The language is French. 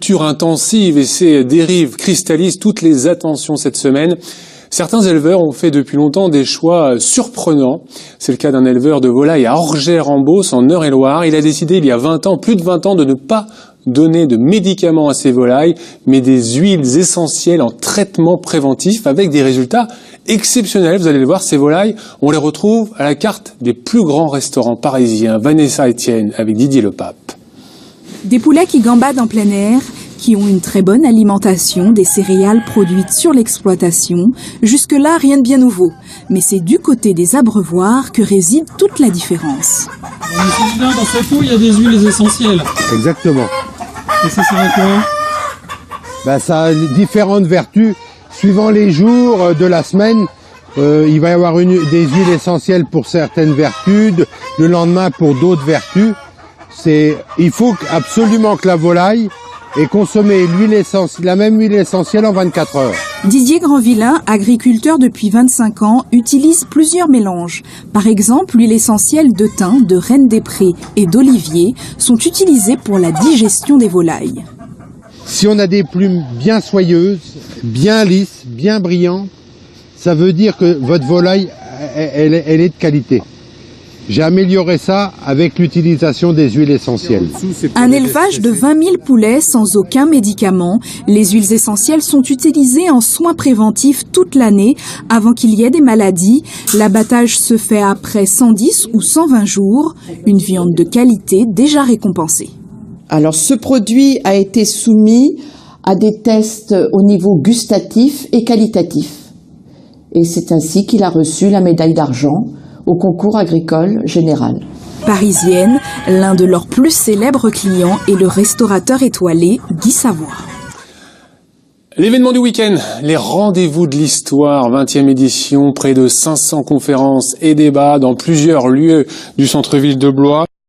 Intensive et ses dérives cristallisent toutes les attentions cette semaine. Certains éleveurs ont fait depuis longtemps des choix surprenants. C'est le cas d'un éleveur de volailles à Orgères-en-Beauce, en Eure-et-Loire. Il a décidé il y a 20 ans, plus de 20 ans, de ne pas donner de médicaments à ses volailles, mais des huiles essentielles en traitement préventif avec des résultats exceptionnels. Vous allez le voir, ces volailles, on les retrouve à la carte des plus grands restaurants parisiens. Vanessa Etienne avec Didier Lepape. Des poulets qui gambadent en plein air, qui ont une très bonne alimentation, des céréales produites sur l'exploitation. Jusque-là, rien de bien nouveau. Mais c'est du côté des abreuvoirs que réside toute la différence. Là, dans cette eau, il y a des huiles essentielles. Exactement. Et ça sert à quoi? Ça a différentes vertus. Suivant les jours de la semaine, il va y avoir des huiles essentielles pour certaines vertus, le lendemain pour d'autres vertus. Il faut absolument que la volaille ait consommé la même huile essentielle en 24 heures. Didier Grandvillain, agriculteur depuis 25 ans, utilise plusieurs mélanges. Par exemple, l'huile essentielle de thym, de reine des prés et d'olivier sont utilisées pour la digestion des volailles. Si on a des plumes bien soyeuses, bien lisses, bien brillantes, ça veut dire que votre volaille, elle est de qualité. J'ai amélioré ça avec l'utilisation des huiles essentielles. Un élevage de 20 000 poulets sans aucun médicament. Les huiles essentielles sont utilisées en soins préventifs toute l'année avant qu'il y ait des maladies. L'abattage se fait après 110 ou 120 jours. Une viande de qualité déjà récompensée. Alors ce produit a été soumis à des tests au niveau gustatif et qualitatif. Et c'est ainsi qu'il a reçu la médaille d'argent au concours agricole général. Parisienne, l'un de leurs plus célèbres clients est le restaurateur étoilé Guy Savoy. L'événement du week-end, les rendez-vous de l'histoire, 20e édition, près de 500 conférences et débats dans plusieurs lieux du centre-ville de Blois.